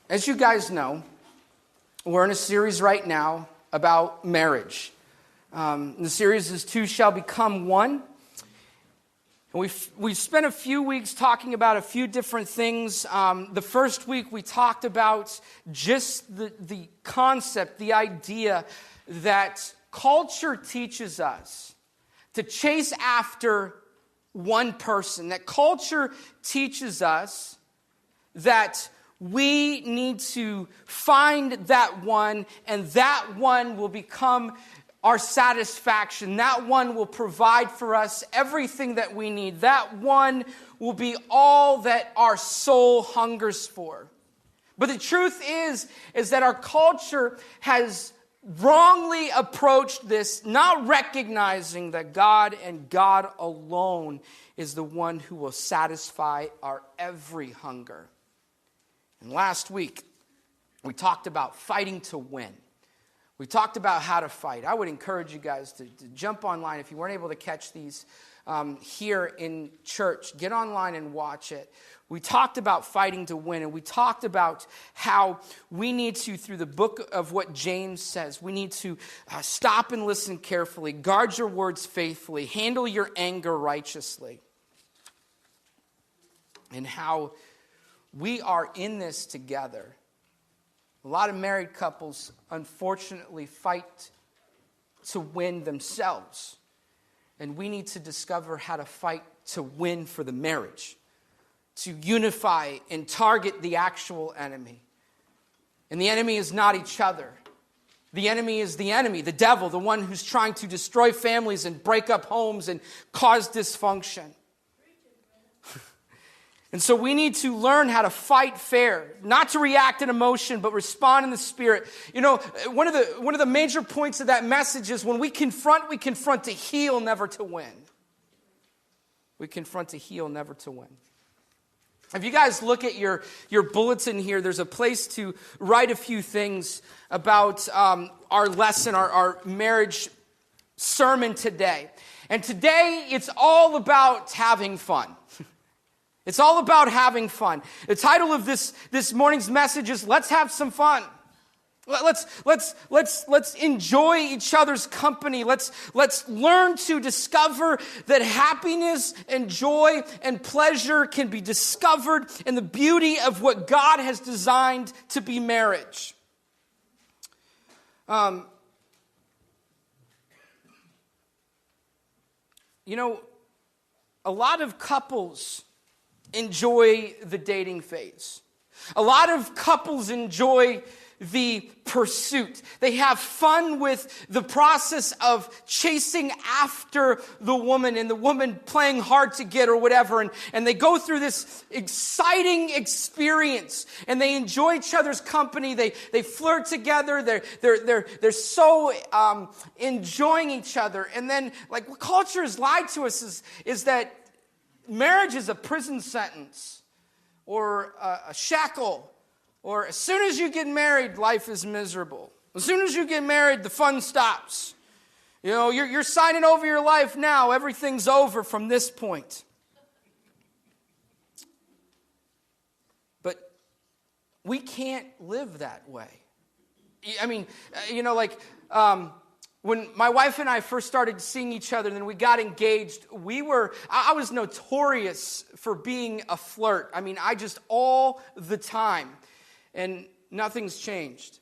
As you guys know, we're in a series right now about marriage. The series is Two Shall Become One. And we've spent a few weeks talking about a few different things. The first week we talked about just the concept, the idea that culture teaches us to chase after one person. That culture teaches us that we need to find that one, and that one will become our satisfaction. That one will provide for us everything that we need. That one will be all that our soul hungers for. But the truth is that our culture has wrongly approached this, not recognizing that God and God alone is the one who will satisfy our every hunger. And last week, we talked about fighting to win. We talked about how to fight. I would encourage you guys to jump online. If you weren't able to catch these here in church, get online and watch it. We talked about fighting to win, and we talked about how we need to, through the book of what James says, we need to stop and listen carefully, guard your words faithfully, handle your anger righteously, and how we are in this together. A lot of married couples, unfortunately, fight to win themselves. And we need to discover how to fight to win for the marriage, to unify and target the actual enemy. And the enemy is not each other. The enemy is the enemy, the devil, the one who's trying to destroy families and break up homes and cause dysfunction. And so we need to learn how to fight fair, not to react in emotion, but respond in the Spirit. You know, one of the major points of that message is when we confront to heal, never to win. We confront to heal, never to win. If you guys look at your bulletin here, there's a place to write a few things about our lesson, our marriage sermon today. And today, it's all about having fun. It's all about having fun. The title of this morning's message is Let's Have Some Fun. Let's enjoy each other's company. Let's learn to discover that happiness and joy and pleasure can be discovered in the beauty of what God has designed to be marriage. You know, a lot of couples enjoy the dating phase. A lot of couples enjoy the pursuit. They have fun with the process of chasing after the woman and the woman playing hard to get or whatever. And they go through this exciting experience and they enjoy each other's company. They flirt together. They're so enjoying each other. And then like what culture has lied to us is that marriage is a prison sentence or a shackle, or as soon as you get married, life is miserable. As soon as you get married, the fun stops. You know, you're signing over your life now. Everything's over from this point. But we can't live that way. I mean, you know, like, when my wife and I first started seeing each other and then we got engaged, I was notorious for being a flirt. I mean, I just all the time. And nothing's changed.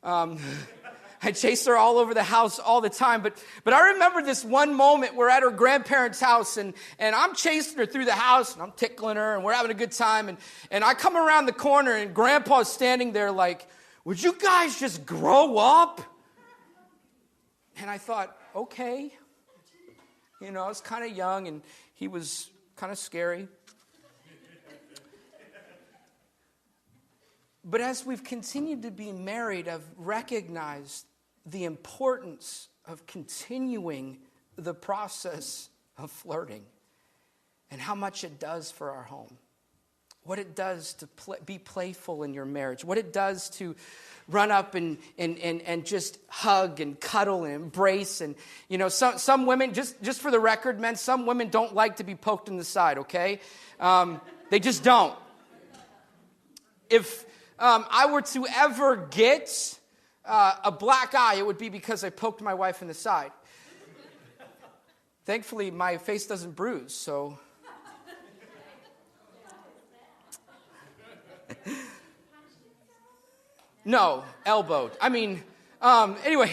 I chased her all over the house all the time. But I remember this one moment we're at her grandparents' house and I'm chasing her through the house and I'm tickling her and we're having a good time. And I come around the corner and Grandpa's standing there like, would you guys just grow up? And I thought, okay. You know, I was kind of young and he was kind of scary. But as we've continued to be married, I've recognized the importance of continuing the process of flirting and how much it does for our home. What it does to be playful in your marriage. What it does to run up and just hug and cuddle and embrace. And, you know, some women, just for the record, men, some women don't like to be poked in the side, okay? They just don't. If I were to ever get a black eye, it would be because I poked my wife in the side. Thankfully, my face doesn't bruise, so... No, elbowed. I mean, anyway...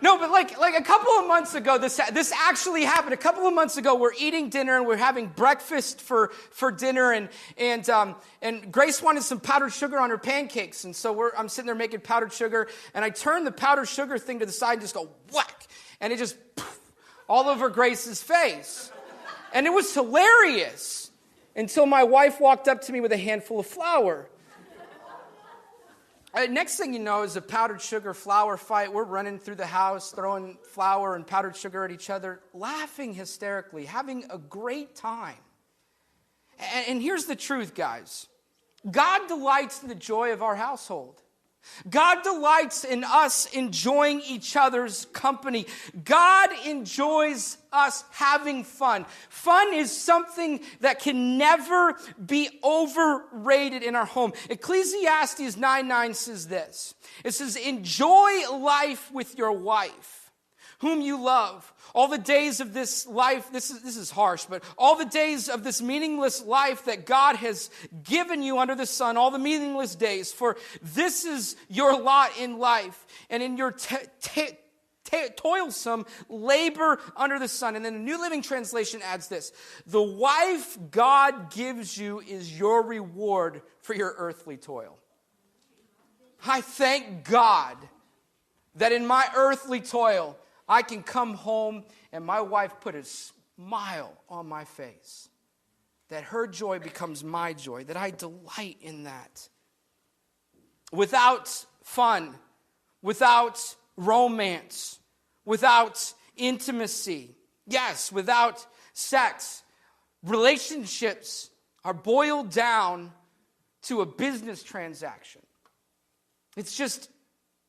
No, but like a couple of months ago, this actually happened. A couple of months ago, we're eating dinner and we're having breakfast for dinner, and Grace wanted some powdered sugar on her pancakes, and so I'm sitting there making powdered sugar, and I turn the powdered sugar thing to the side and just go whack, and it just poof, all over Grace's face, and it was hilarious until my wife walked up to me with a handful of flour. Next thing you know is a powdered sugar flour fight. We're running through the house, throwing flour and powdered sugar at each other, laughing hysterically, having a great time. And here's the truth, guys. God delights in the joy of our household. God delights in us enjoying each other's company. God enjoys us having fun. Fun is something that can never be overrated in our home. Ecclesiastes 9:9 says this. It says, enjoy life with your wife, whom you love. All the days of this life, this is harsh, but all the days of this meaningless life that God has given you under the sun, all the meaningless days, for this is your lot in life, and in your toilsome labor under the sun. And then the New Living Translation adds this: the wife God gives you is your reward for your earthly toil. I thank God that in my earthly toil, I can come home and my wife put a smile on my face. That her joy becomes my joy. That I delight in that. Without fun, without romance, without intimacy, yes, without sex, relationships are boiled down to a business transaction. It's just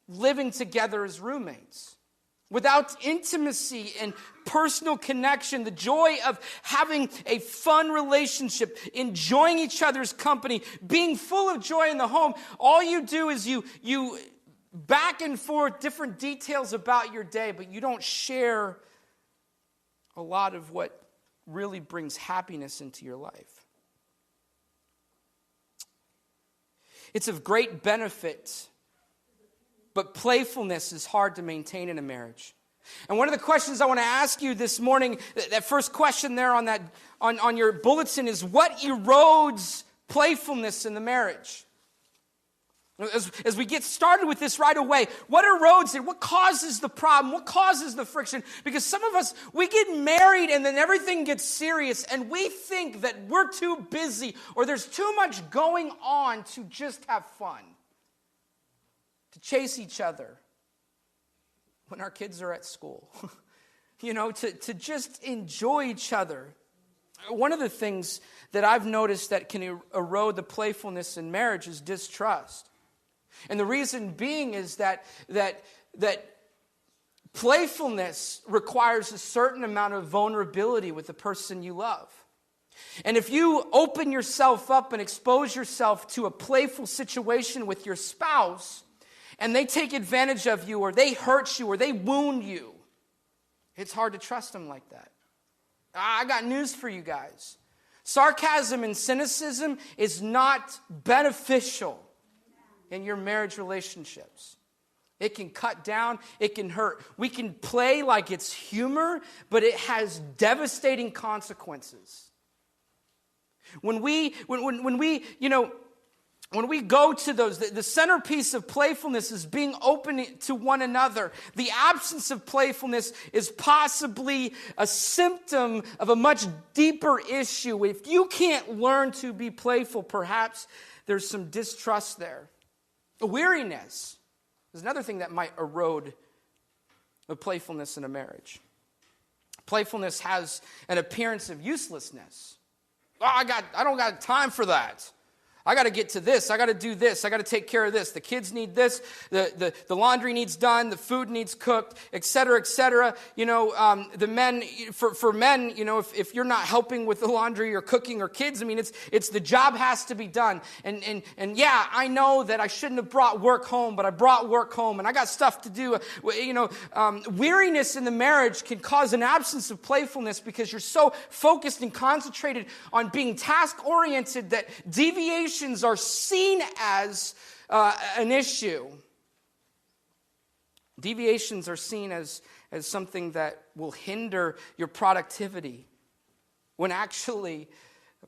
living together as roommates. Without intimacy and personal connection, the joy of having a fun relationship, enjoying each other's company, being full of joy in the home, all you do is you back and forth different details about your day, but you don't share a lot of what really brings happiness into your life. It's of great benefit, but playfulness is hard to maintain in a marriage. And one of the questions I want to ask you this morning, that first question there on your bulletin, is what erodes playfulness in the marriage? As we get started with this right away, what erodes it? What causes the problem? What causes the friction? Because some of us, we get married and then everything gets serious and we think that we're too busy or there's too much going on to just have fun. To chase each other when our kids are at school. To just enjoy each other. One of the things that I've noticed that can erode the playfulness in marriage is distrust. And the reason being is that playfulness requires a certain amount of vulnerability with the person you love. And if you open yourself up and expose yourself to a playful situation with your spouse, and they take advantage of you, or they hurt you, or they wound you, it's hard to trust them like that. I got news for you guys. Sarcasm and cynicism is not beneficial in your marriage relationships. It can cut down, it can hurt. We can play like it's humor, but it has devastating consequences. When we go to those, the centerpiece of playfulness is being open to one another. The absence of playfulness is possibly a symptom of a much deeper issue. If you can't learn to be playful, perhaps there's some distrust there. Weariness is another thing that might erode the playfulness in a marriage. Playfulness has an appearance of uselessness. I don't got time for that. I got to get to this. I got to do this. I got to take care of this. The kids need this. The laundry needs done. The food needs cooked, et cetera, et cetera. The men, for men, if you're not helping with the laundry or cooking or kids, I mean, it's the job has to be done. And yeah, I know that I shouldn't have brought work home, but I brought work home and I got stuff to do. Weariness in the marriage can cause an absence of playfulness because you're so focused and concentrated on being task-oriented that deviations are seen as an issue. Deviations are seen as something that will hinder your productivity, when actually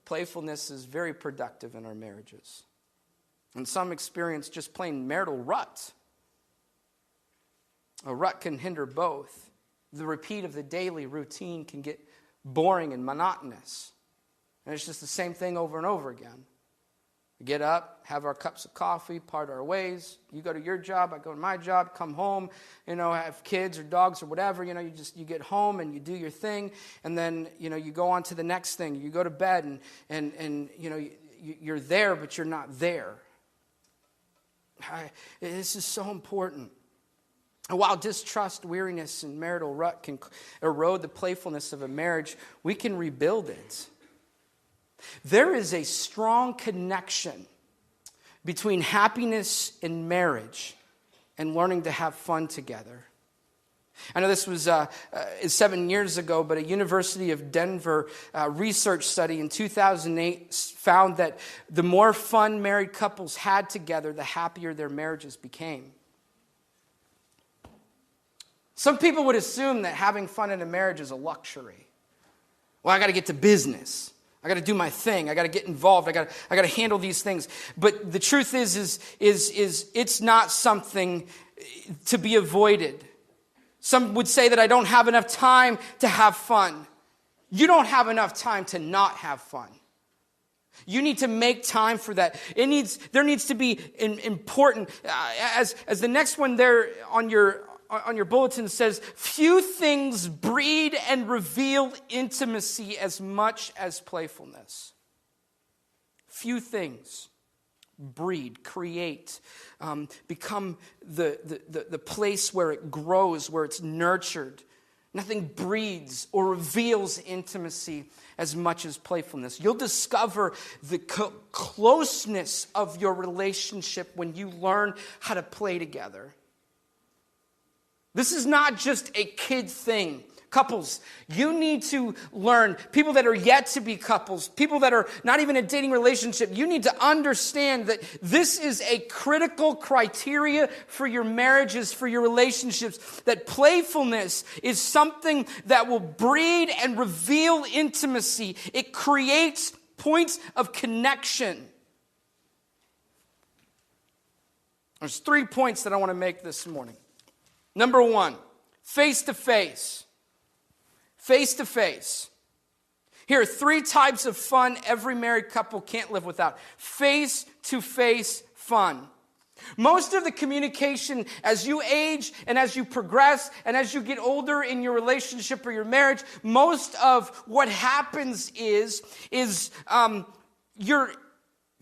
playfulness is very productive in our marriages. And some experience just plain marital rut. A rut can hinder both. The repeat of the daily routine can get boring and monotonous. And it's just the same thing over and over again. We get up, have our cups of coffee, part our ways. You go to your job, I go to my job, come home, have kids or dogs or whatever. You get home and you do your thing, and then you go on to the next thing. You go to bed and you're there, but you're not there. This is so important. And while distrust, weariness, and marital rut can erode the playfulness of a marriage, we can rebuild it. There is a strong connection between happiness in marriage and learning to have fun together. I know this was 7 years ago, but a University of Denver research study in 2008 found that the more fun married couples had together, the happier their marriages became. Some people would assume that having fun in a marriage is a luxury. Well, I got to get to business. I got to do my thing. I got to get involved. I got to handle these things. But the truth is it's not something to be avoided. Some would say that I don't have enough time to have fun. You don't have enough time to not have fun. You need to make time for that. There needs to be important. As the next one there on your bulletin says, few things breed and reveal intimacy as much as playfulness. Few things breed, create, become the place where it grows, where it's nurtured. Nothing breeds or reveals intimacy as much as playfulness. You'll discover the closeness of your relationship when you learn how to play together. This is not just a kid thing. Couples, you need to learn. People that are yet to be couples, people that are not even in a dating relationship, you need to understand that this is a critical criteria for your marriages, for your relationships, that playfulness is something that will breed and reveal intimacy. It creates points of connection. There's 3 points that I want to make this morning. Number 1, face-to-face. Face-to-face. Here are 3 types of fun every married couple can't live without. Face-to-face fun. Most of the communication as you age and as you progress and as you get older in your relationship or your marriage, most of what happens is your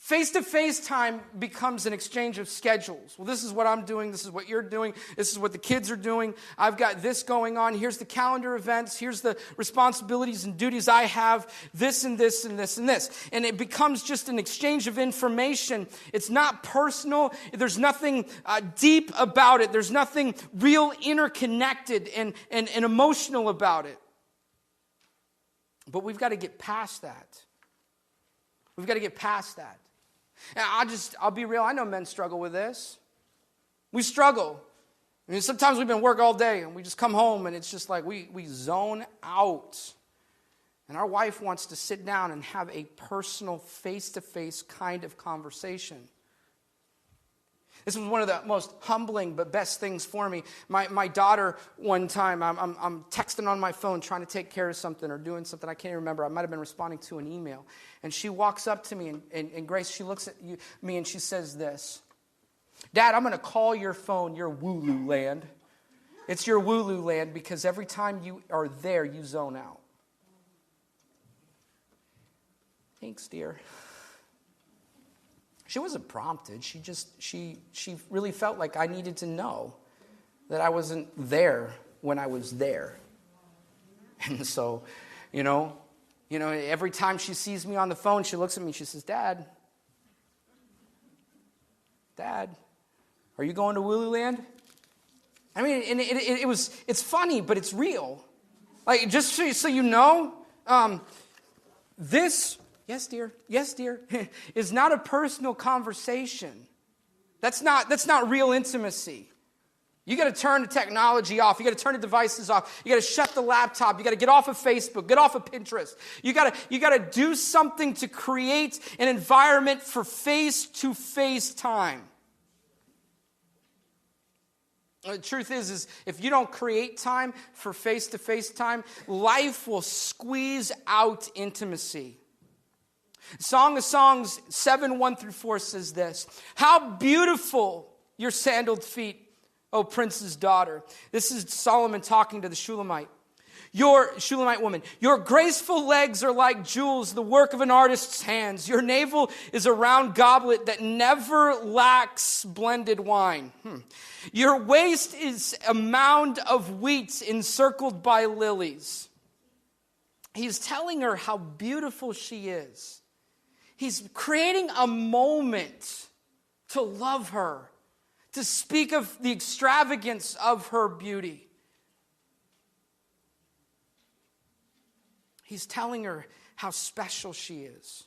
face-to-face time becomes an exchange of schedules. Well, this is what I'm doing. This is what you're doing. This is what the kids are doing. I've got this going on. Here's the calendar events. Here's the responsibilities and duties I have. This and this and this and this. And it becomes just an exchange of information. It's not personal. There's nothing deep about it. There's nothing real interconnected and emotional about it. But we've got to get past that. We've got to get past that. And I'll be real, I know men struggle with this. We struggle. I mean, sometimes we've been work all day and we just come home and it's just like we zone out. And our wife wants to sit down and have a personal face-to-face kind of conversation. This was one of the most humbling but best things for me. My daughter, one time, I'm texting on my phone trying to take care of something or doing something. I can't even remember. I might have been responding to an email. And she walks up to me, and Grace, she looks at me and she says this, "Dad, I'm going to call your phone your woo-loo land. It's your woo-loo land because every time you are there, you zone out." Thanks, dear. She wasn't prompted. She really felt like I needed to know that I wasn't there when I was there. And so, every time she sees me on the phone, she looks at me, she says, Dad, are you going to Wooloo Land? I mean, and it's funny, but it's real. Like, just so you know, this, yes, dear, is not a personal conversation. That's not real intimacy. You got to turn the technology off. You got to turn the devices off. You got to shut the laptop. You got to get off of Facebook, get off of Pinterest. You got to do something to create an environment for face-to-face time. The truth is if you don't create time for face-to-face time, life will squeeze out intimacy. Song of Songs 7:1-4 says this: How beautiful your sandaled feet, O prince's daughter. This is Solomon talking to the Shulamite woman. Your graceful legs are like jewels, the work of an artist's hands. Your navel is a round goblet that never lacks blended wine. Your waist is a mound of wheat encircled by lilies. He's telling her how beautiful she is. He's creating a moment to love her, to speak of the extravagance of her beauty. He's telling her how special she is.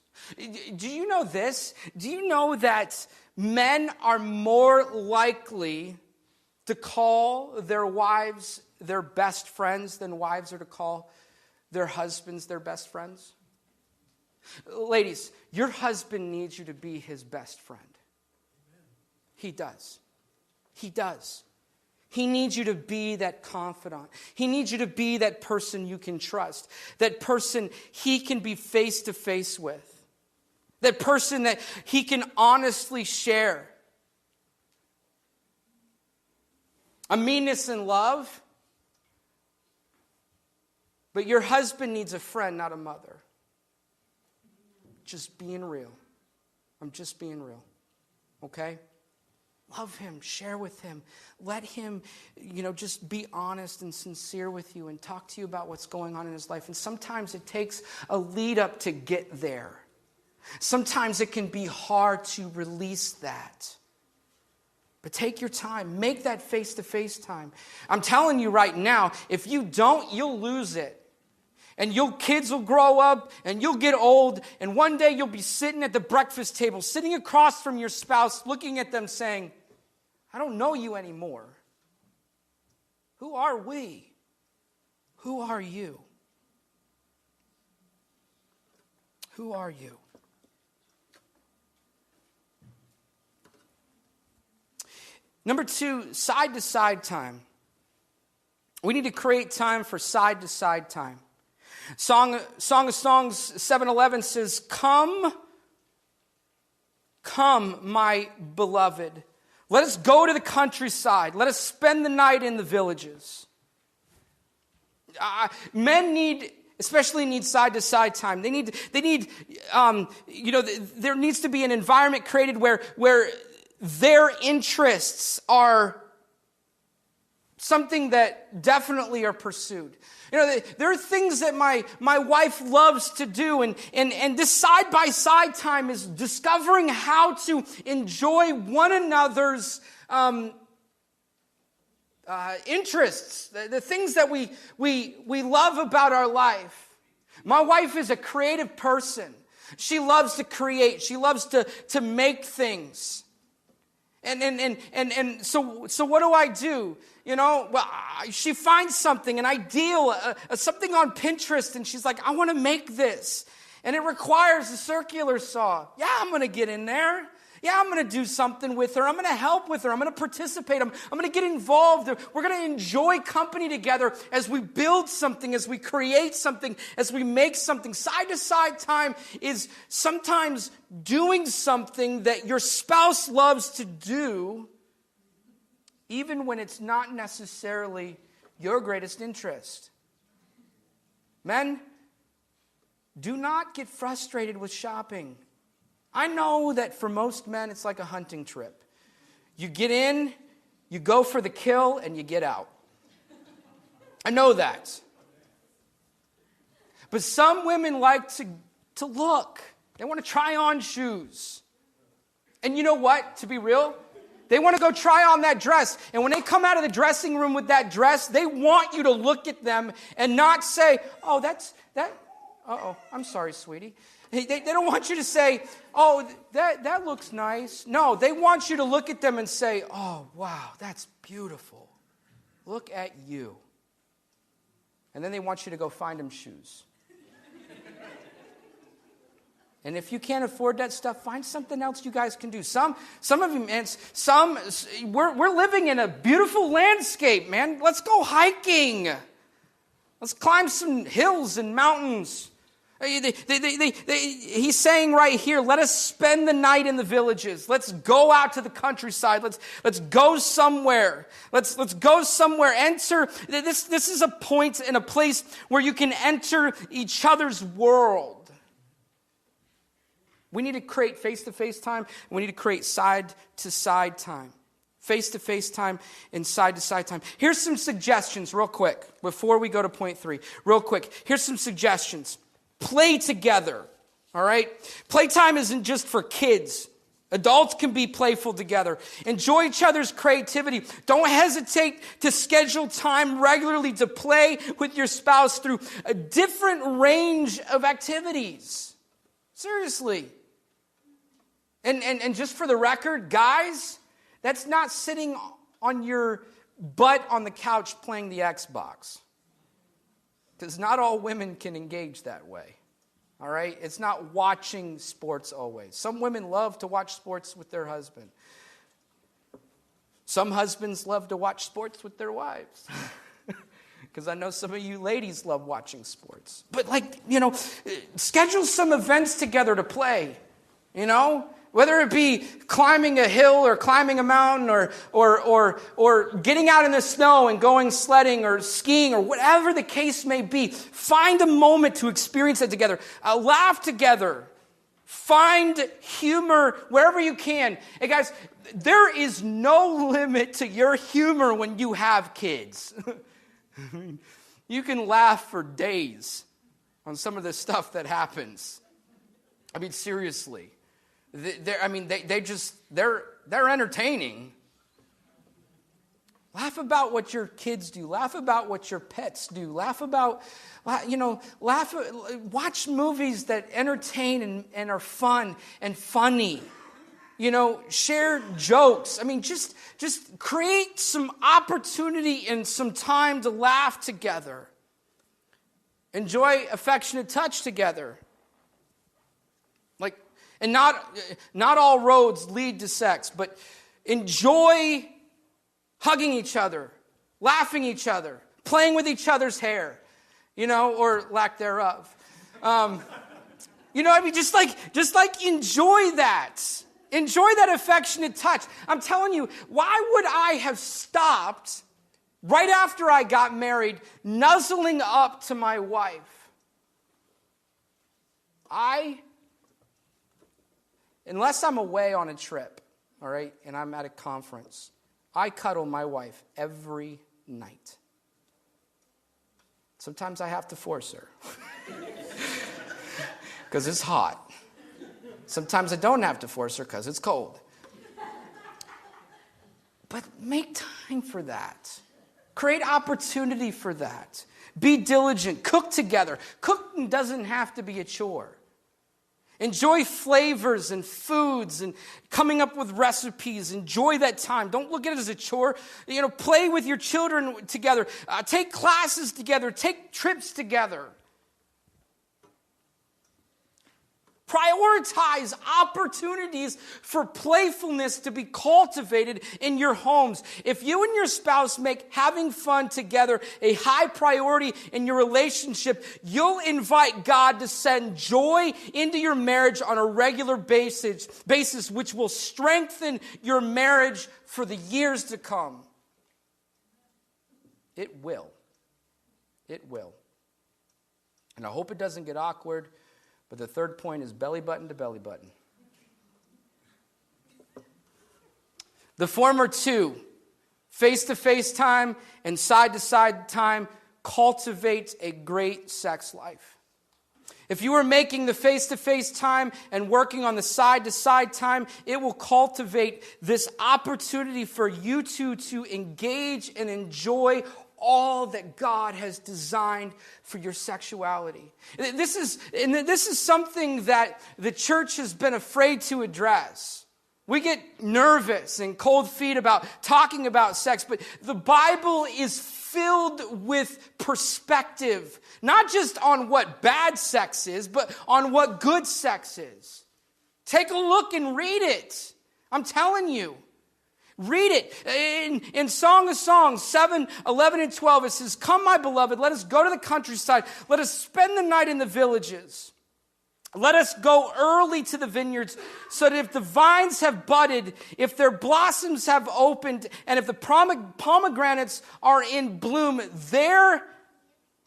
Do you know this? Do you know that men are more likely to call their wives their best friends than wives are to call their husbands their best friends? Ladies, your husband needs you to be his best friend. He does. He does. He needs you to be that confidant. He needs you to be that person you can trust. That person he can be face to face with. That person that he can honestly share a meanness in love. But your husband needs a friend, not a mother. Just being real. I'm just being real. Okay? Love him, share with him. Let him, just be honest and sincere with you and talk to you about what's going on in his life. And sometimes it takes a lead up to get there. Sometimes it can be hard to release that. But take your time. Make that face-to-face time. I'm telling you right now, if you don't, you'll lose it. And your kids will grow up and you'll get old. And one day you'll be sitting at the breakfast table, sitting across from your spouse, looking at them saying, I don't know you anymore. Who are we? Who are you? Who are you? Number 2, side-to-side time. We need to create time for side-to-side time. Song of Songs 7:11 says, Come, my beloved. Let us go to the countryside. Let us spend the night in the villages. Men especially need side-to-side time. They need. There needs to be an environment created where their interests are something that definitely are pursued. There are things that my wife loves to do, and this side-by-side time is discovering how to enjoy one another's interests, the things that we love about our life. My wife is a creative person. She loves to create. She loves to make things. And so what do? She finds something, an ideal, something on Pinterest, and she's like, I want to make this. And it requires a circular saw. Yeah, I'm going to get in there. Yeah, I'm going to do something with her. I'm going to help with her. I'm going to participate. I'm going to get involved. We're going to enjoy company together as we build something, as we create something, as we make something. Side-to-side time is sometimes doing something that your spouse loves to do, even when it's not necessarily your greatest interest. Men, do not get frustrated with shopping. I know that for most men, it's like a hunting trip. You get in, you go for the kill, and you get out. I know that. But some women like to look. They want to try on shoes. And you know what? To be real, they want to go try on that dress. And when they come out of the dressing room with that dress, they want you to look at them and not say, oh, I'm sorry, sweetie. They don't want you to say, oh, that looks nice. No, they want you to look at them and say, oh, wow, that's beautiful. Look at you. And then they want you to go find them shoes. And if you can't afford that stuff, find something else you guys can do. Some of you, man, we're living in a beautiful landscape, man. Let's go hiking. Let's climb some hills and mountains. He's saying right here, let us spend the night in the villages. Let's go out to the countryside. Let's go somewhere. Let's go somewhere. Enter. This is a point and a place where you can enter each other's world. We need to create face-to-face time, and we need to create side-to-side time. Face-to-face time and side-to-side time. Here's some suggestions real quick before we go to point 3. Real quick. Here's some suggestions. Play together, all right? Playtime isn't just for kids. Adults can be playful together. Enjoy each other's creativity. Don't hesitate to schedule time regularly to play with your spouse through a different range of activities. Seriously. And just for the record, guys, that's not sitting on your butt on the couch playing the Xbox. Because not all women can engage that way. All right? It's not watching sports always. Some women love to watch sports with their husband. Some husbands love to watch sports with their wives. Because I know some of you ladies love watching sports. But schedule some events together to play. Whether it be climbing a hill or climbing a mountain or getting out in the snow and going sledding or skiing or whatever the case may be. Find a moment to experience it together. Laugh together. Find humor wherever you can. Hey guys, there is no limit to your humor when you have kids. You can laugh for days on some of the stuff that happens. I mean, seriously. They're entertaining. Laugh about what your kids do. Laugh about what your pets do. Watch movies that entertain and are fun and funny. Share jokes. I mean, just create some opportunity and some time to laugh together. Enjoy affectionate touch together. And not all roads lead to sex, but enjoy hugging each other, laughing each other, playing with each other's hair, or lack thereof. Just enjoy that. Enjoy that affectionate touch. I'm telling you, why would I have stopped right after I got married, nuzzling up to my wife? Unless I'm away on a trip, all right, and I'm at a conference, I cuddle my wife every night. Sometimes I have to force her because it's hot. Sometimes I don't have to force her because it's cold. But make time for that. Create opportunity for that. Be diligent. Cook together. Cooking doesn't have to be a chore. Enjoy flavors and foods and coming up with recipes. Enjoy that time. Don't look at it as a chore. Play with your children together. Take classes together. Take trips together. Prioritize opportunities for playfulness to be cultivated in your homes. If you and your spouse make having fun together a high priority in your relationship, you'll invite God to send joy into your marriage on a regular basis, which will strengthen your marriage for the years to come. It will. It will. And I hope it doesn't get awkward. But the third point is belly button to belly button. The former two, face-to-face time and side-to-side time, cultivate a great sex life. If you are making the face-to-face time and working on the side-to-side time, it will cultivate this opportunity for you two to engage and enjoy all that God has designed for your sexuality. This is something that the church has been afraid to address. We get nervous and cold feet about talking about sex, but the Bible is filled with perspective, not just on what bad sex is, but on what good sex is. Take a look and read it. I'm telling you. Read it. In Song of Songs 7, 11, and 12, it says, "Come, my beloved, let us go to the countryside. Let us spend the night in the villages. Let us go early to the vineyards, so that if the vines have budded, if their blossoms have opened, and if the pomegranates are in bloom, there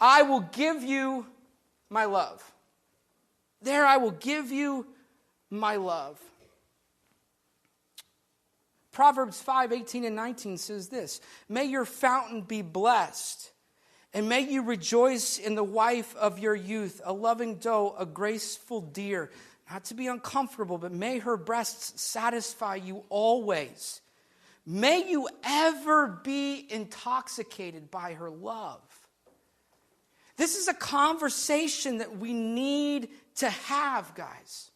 I will give you my love." There I will give you my love. Proverbs 5, 18 and 19 says this, "May your fountain be blessed, and may you rejoice in the wife of your youth, a loving doe, a graceful deer." Not to be uncomfortable, but may her breasts satisfy you always. May you ever be intoxicated by her love. This is a conversation that we need to have, guys.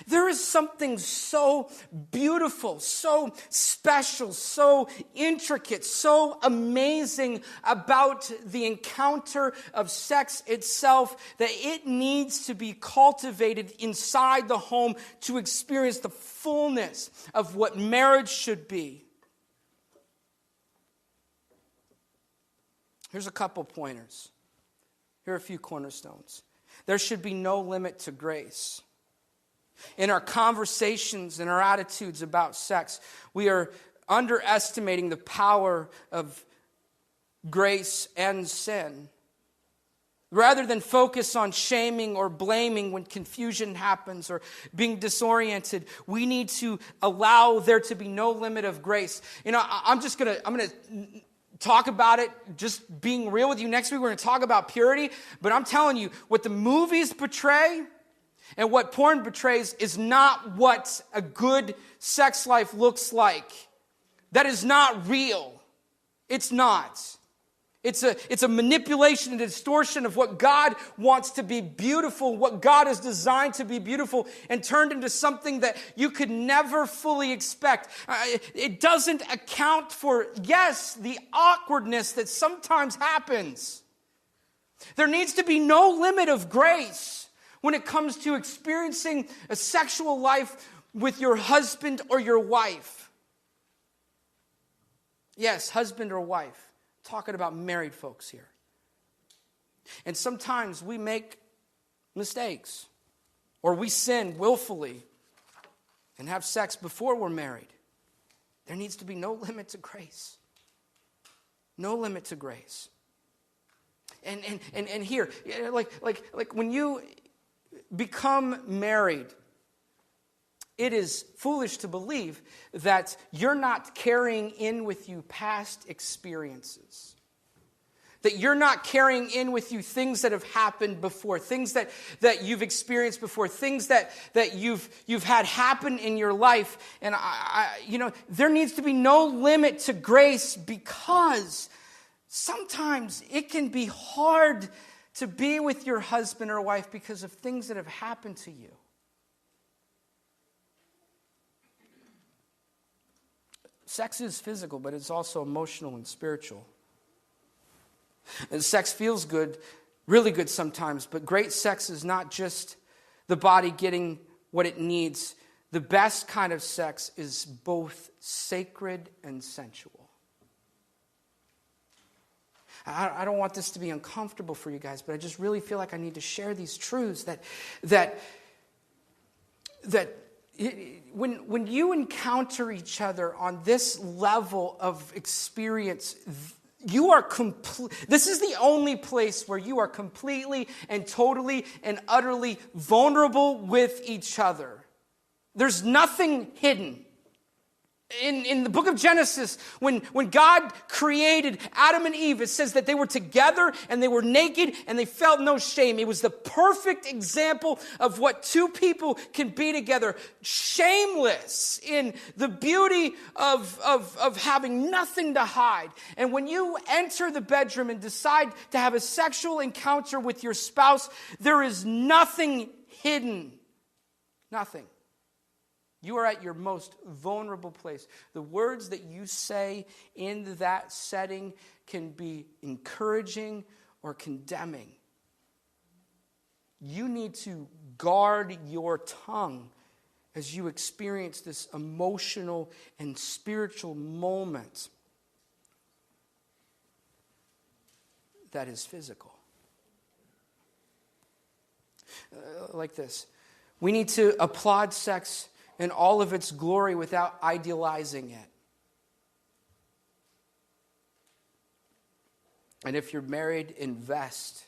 There is something so beautiful, so special, so intricate, so amazing about the encounter of sex itself that it needs to be cultivated inside the home to experience the fullness of what marriage should be. Here's a couple pointers. Here are a few cornerstones. There should be no limit to grace. In our conversations and our attitudes about sex, we are underestimating the power of grace and sin. Rather than focus on shaming or blaming when confusion happens or being disoriented, we need to allow there to be no limit of grace. I'm going to talk about it, just being real with you. Next week we're going to talk about purity, but I'm telling you, what the movies portray and what porn betrays is not what a good sex life looks like. That is not real. It's not. It's a manipulation and distortion of what God wants to be beautiful, what God has designed to be beautiful, and turned into something that you could never fully expect. It doesn't account for, yes, the awkwardness that sometimes happens. There needs to be no limit of grace when it comes to experiencing a sexual life with your husband or your wife. Yes, husband or wife. Talking about married folks here. And sometimes we make mistakes, or we sin willfully and have sex before we're married. There needs to be no limit to grace. No limit to grace. And here, like when you become married, it is foolish to believe that you're not carrying in with you past experiences. That you're not carrying in with you things that have happened before, things that you've experienced before, things that you've had happen in your life. And there needs to be no limit to grace, because sometimes it can be hard to be with your husband or wife because of things that have happened to you. Sex is physical, but it's also emotional and spiritual. And sex feels good, really good sometimes, but great sex is not just the body getting what it needs. The best kind of sex is both sacred and sensual. I don't want this to be uncomfortable for you guys, but I just really feel like I need to share these truths that when you encounter each other on this level of experience, you are this is the only place where you are completely and totally and utterly vulnerable with each other. There's nothing hidden. In the book of Genesis, when God created Adam and Eve, it says that they were together and they were naked and they felt no shame. It was the perfect example of what two people can be together, shameless in the beauty of having nothing to hide. And when you enter the bedroom and decide to have a sexual encounter with your spouse, there is nothing hidden. Nothing. You are at your most vulnerable place. The words that you say in that setting can be encouraging or condemning. You need to guard your tongue as you experience this emotional and spiritual moment that is physical. Like this. We need to applaud sex in all of its glory without idealizing it. And if you're married, invest.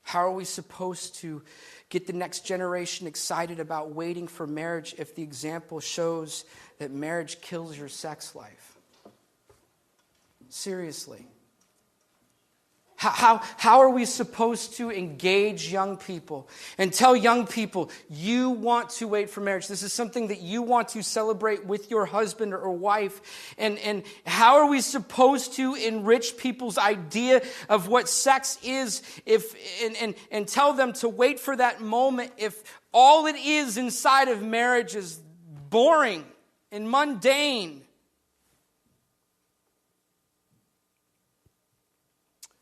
How are we supposed to get the next generation excited about waiting for marriage if the example shows that marriage kills your sex life? Seriously. How are we supposed to engage young people and tell young people you want to wait for marriage? This is something that you want to celebrate with your husband or wife. And how are we supposed to enrich people's idea of what sex is and tell them to wait for that moment if all it is inside of marriage is boring and mundane?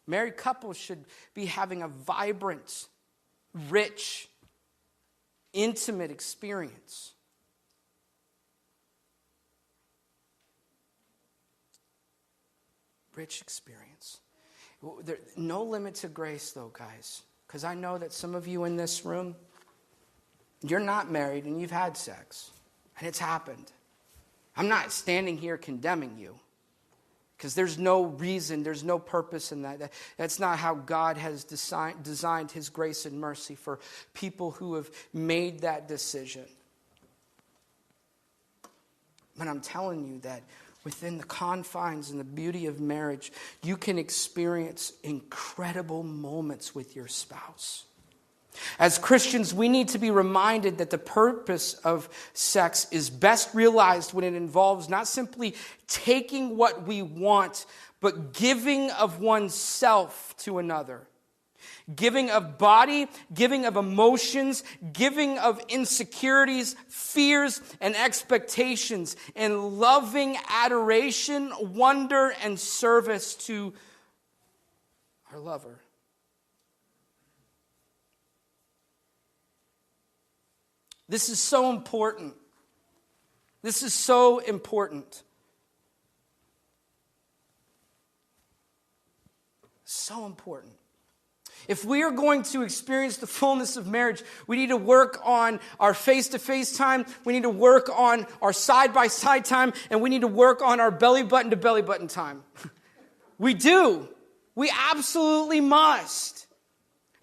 Married couples should be having a vibrant, rich, intimate experience. Rich experience. No limit to grace, though, guys. Because I know that some of you in this room, you're not married and you've had sex. And it's happened. I'm not standing here condemning you. Because there's no reason, there's no purpose in that. That's not how God has designed His grace and mercy for people who have made that decision. But I'm telling you that within the confines and the beauty of marriage, you can experience incredible moments with your spouse. As Christians, we need to be reminded that the purpose of sex is best realized when it involves not simply taking what we want, but giving of oneself to another. Giving of body, giving of emotions, giving of insecurities, fears, and expectations, and loving adoration, wonder, and service to our lover. This is so important. This is so important. So important. If we are going to experience the fullness of marriage, we need to work on our face-to-face time, we need to work on our side-by-side time, and we need to work on our belly-button to belly-button time. We do. We absolutely must.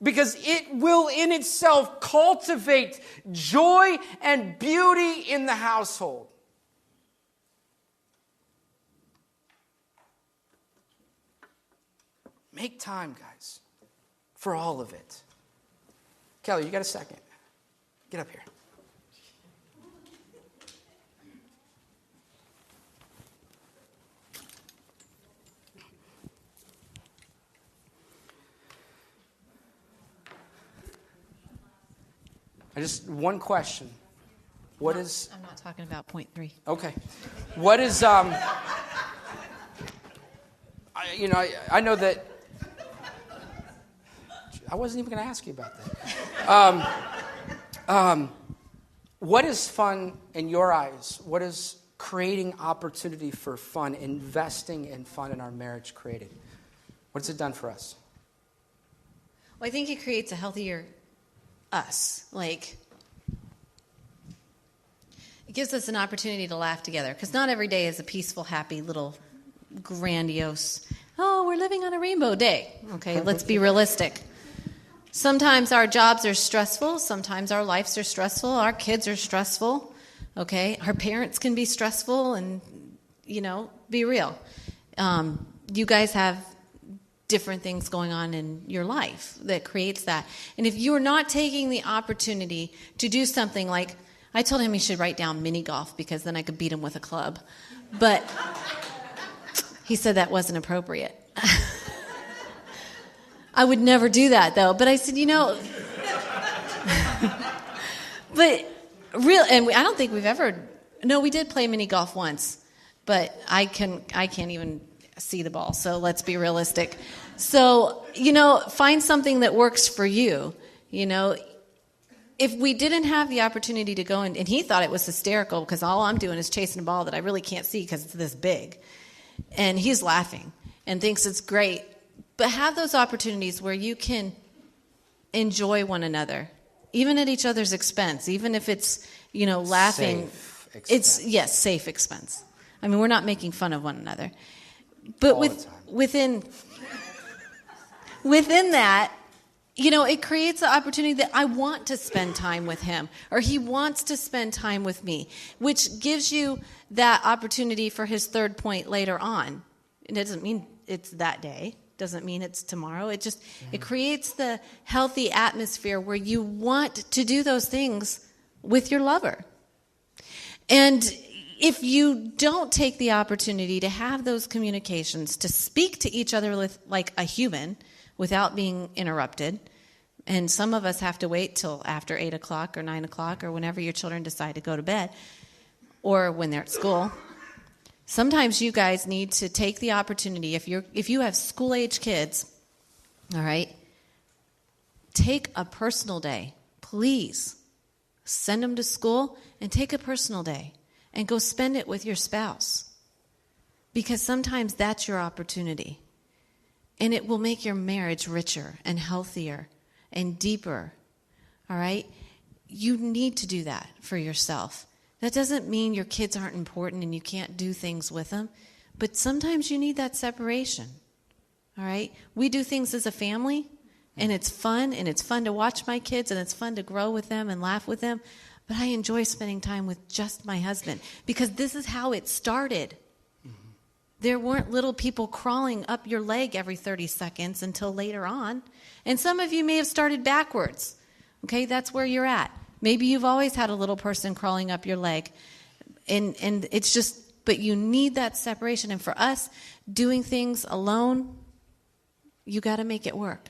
Because it will in itself cultivate joy and beauty in the household. Make time, guys, for all of it. Kelly, you got a second? Get up here. One question. What is... I'm not talking about point 3. Okay. What is... I know that... I wasn't even going to ask you about that. What is fun in your eyes? What is creating opportunity for fun, investing in fun in our marriage created? What's it done for us? Well, I think it creates a healthier us. Like, it gives us an opportunity to laugh together, because not every day is a peaceful, happy, little grandiose, oh, we're living on a rainbow day. Okay, let's be realistic. Sometimes our jobs are stressful. Sometimes our lives are stressful. Our kids are stressful. Okay? Our parents can be stressful and, be real. You guys have different things going on in your life that creates that. And if you're not taking the opportunity to do something like, I told him he should write down mini golf because then I could beat him with a club. But he said that wasn't appropriate. I would never do that, though. But I said, but and I don't think we've ever. No, we did play mini golf once, but I can't even see the ball. So let's be realistic. So find something that works for you. If we didn't have the opportunity to go and he thought it was hysterical because all I'm doing is chasing a ball that I really can't see because it's this big, and he's laughing and thinks it's great. But have those opportunities where you can enjoy one another, even at each other's expense, even if it's, laughing. Safe expense. It's, safe expense. I mean, we're not making fun of one another. But within that, it creates the opportunity that I want to spend time with him, or he wants to spend time with me, which gives you that opportunity for his third point later on. It doesn't mean it's that day. Doesn't mean it's tomorrow. It just it creates the healthy atmosphere where you want to do those things with your lover. And if you don't take the opportunity to have those communications, to speak to each other like a human without being interrupted, and some of us have to wait till after 8 o'clock or 9 o'clock or whenever your children decide to go to bed or when they're at school. Sometimes you guys need to take the opportunity, if you have school-age kids, all right, take a personal day. Please send them to school and take a personal day and go spend it with your spouse, because sometimes that's your opportunity, and it will make your marriage richer and healthier and deeper, all right? You need to do that for yourself. That doesn't mean your kids aren't important and you can't do things with them, but sometimes you need that separation, all right? We do things as a family, and it's fun to watch my kids, and it's fun to grow with them and laugh with them, but I enjoy spending time with just my husband, because this is how it started. Mm-hmm. There weren't little people crawling up your leg every 30 seconds until later on, and some of you may have started backwards, okay? That's where you're at. Maybe you've always had a little person crawling up your leg, and it's just, but you need that separation. And for us, doing things alone, you got to make it work.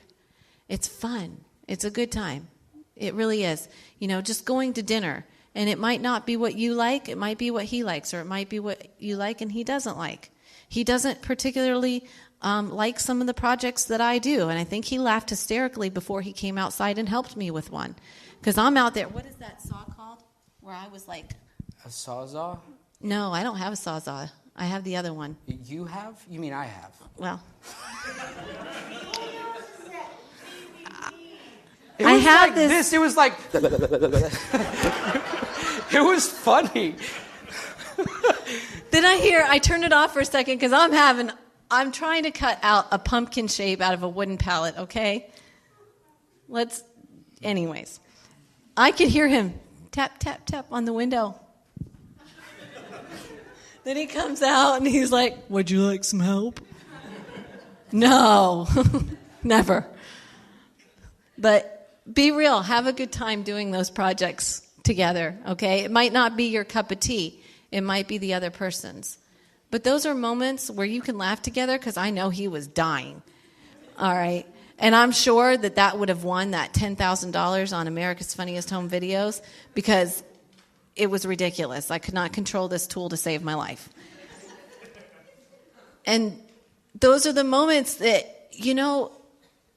It's fun. It's a good time. It really is. Just going to dinner, and it might not be what you like. It might be what he likes, or it might be what you like and he doesn't like. He doesn't particularly like some of the projects that I do, and I think he laughed hysterically before he came outside and helped me with one. Because I'm out there. What is that saw called? Where I was like... A sawzall? No, I don't have a sawzall. I have the other one. You have? You mean I have? Well... I have this. It was like... It was funny. Then I turned it off for a second because I'm trying to cut out a pumpkin shape out of a wooden pallet, okay? Anyways. I could hear him tap, tap, tap on the window. Then he comes out and he's like, "Would you like some help?" No, never. But be real. Have a good time doing those projects together, okay? It might not be your cup of tea. It might be the other person's. But those are moments where you can laugh together, because I know he was dying, all right? And I'm sure that would have won that $10,000 on America's Funniest Home Videos, because it was ridiculous. I could not control this tool to save my life. And those are the moments that,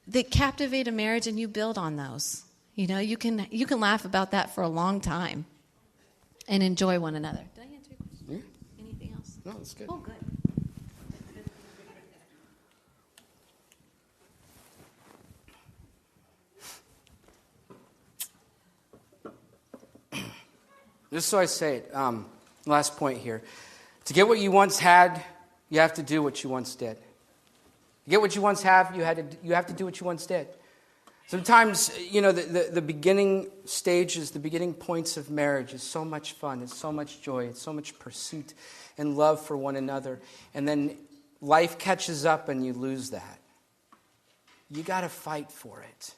that captivate a marriage, and you build on those. You can laugh about that for a long time and enjoy one another. Did I answer your question? Yeah. Anything else? No, that's good. Oh, good. Just so I say it, last point here. To get what you once had, you have to do what you once did. To get what you once have, you have to do what you once did. Sometimes, the beginning stages, the beginning points of marriage is so much fun. It's so much joy. It's so much pursuit and love for one another. And then life catches up and you lose that. You got to fight for it.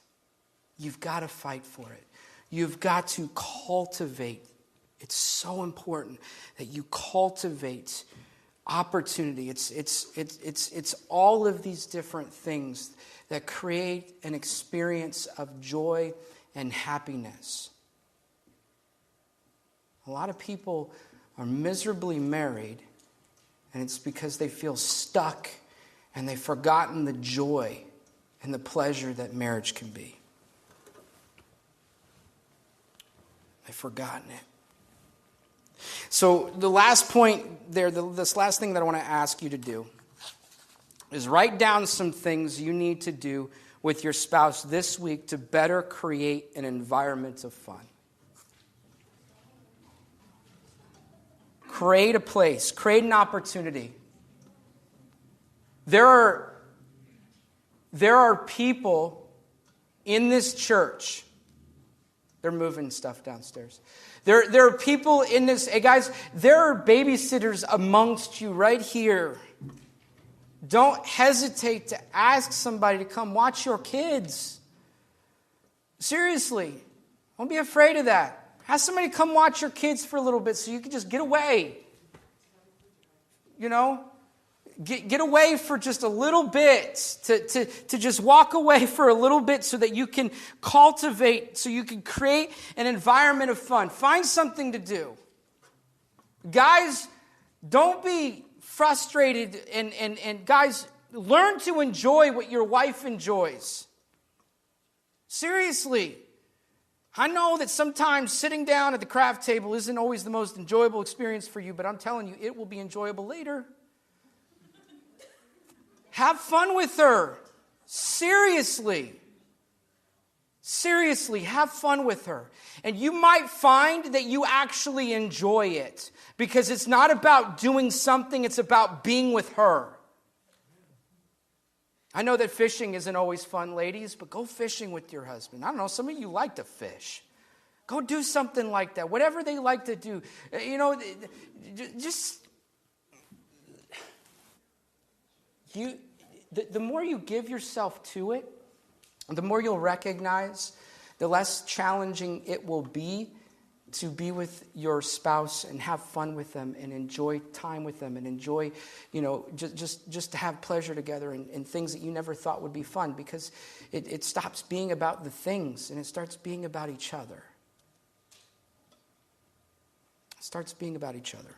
You've got to fight for it. You've got to cultivate. It's so important that you cultivate opportunity. It's all of these different things that create an experience of joy and happiness. A lot of people are miserably married, and it's because they feel stuck and they've forgotten the joy and the pleasure that marriage can be. They've forgotten it. So the last point there, this last thing that I want to ask you to do is write down some things you need to do with your spouse this week to better create an environment of fun. Create a place, create an opportunity. There are people in this church. They're moving stuff downstairs. There are people in this. Hey guys, there are babysitters amongst you right here. Don't hesitate to ask somebody to come watch your kids. Seriously. Don't be afraid of that. Ask somebody to come watch your kids for a little bit so you can just get away. Get away for just a little bit. To just walk away for a little bit so that you can cultivate, so you can create an environment of fun. Find something to do. Guys, don't be frustrated, and guys, learn to enjoy what your wife enjoys. Seriously. I know that sometimes sitting down at the craft table isn't always the most enjoyable experience for you, but I'm telling you, it will be enjoyable later. Have fun with her. Seriously. Seriously, have fun with her. And you might find that you actually enjoy it, because it's not about doing something, it's about being with her. I know that fishing isn't always fun, ladies, but go fishing with your husband. I don't know, some of you like to fish. Go do something like that. Whatever they like to do. The more you give yourself to it, the more you'll recognize, the less challenging it will be to be with your spouse and have fun with them and enjoy time with them and enjoy, just to have pleasure together and things that you never thought would be fun, because it stops being about the things and it starts being about each other. It starts being about each other.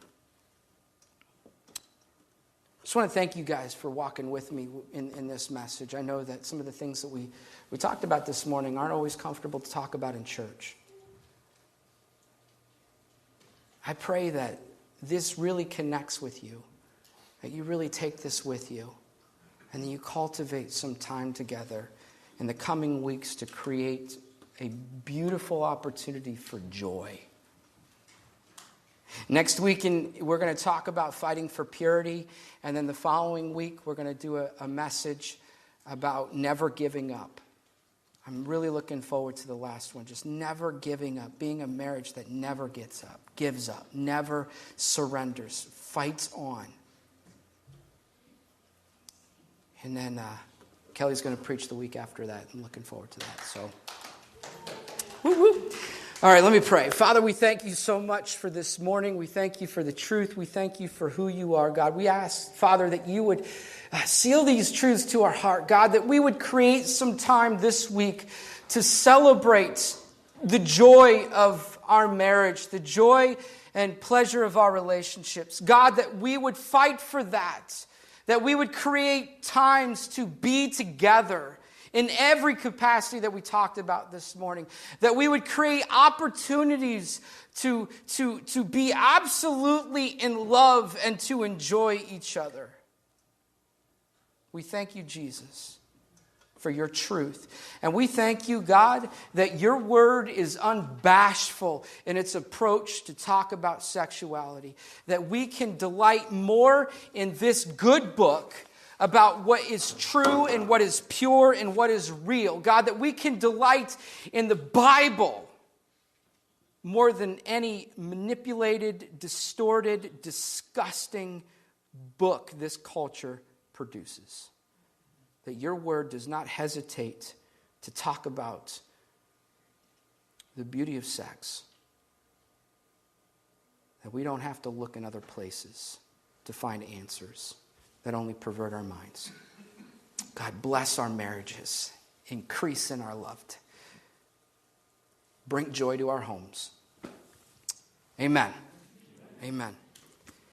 I just want to thank you guys for walking with me in this message. I know that some of the things that we talked about this morning aren't always comfortable to talk about in church. I pray that this really connects with you, that you really take this with you, and that you cultivate some time together in the coming weeks to create a beautiful opportunity for joy. Next week, we're going to talk about fighting for purity. And then the following week, we're going to do a message about never giving up. I'm really looking forward to the last one. Just never giving up. Being a marriage that never gives up, never surrenders, fights on. And then Kelly's going to preach the week after that. I'm looking forward to that. So, woo woo. All right, let me pray. Father, we thank you so much for this morning. We thank you for the truth. We thank you for who you are, God. We ask, Father, that you would seal these truths to our heart, God, that we would create some time this week to celebrate the joy of our marriage, the joy and pleasure of our relationships. God, that we would fight for that we would create times to be together in every capacity that we talked about this morning, that we would create opportunities to be absolutely in love and to enjoy each other. We thank you, Jesus, for your truth. And we thank you, God, that your word is unbashful in its approach to talk about sexuality, that we can delight more in this good book about what is true and what is pure and what is real. God, that we can delight in the Bible more than any manipulated, distorted, disgusting book this culture produces. That your word does not hesitate to talk about the beauty of sex. That we don't have to look in other places to find answers that only pervert our minds. God, bless our marriages. Increase in our love. Bring joy to our homes. Amen. Amen.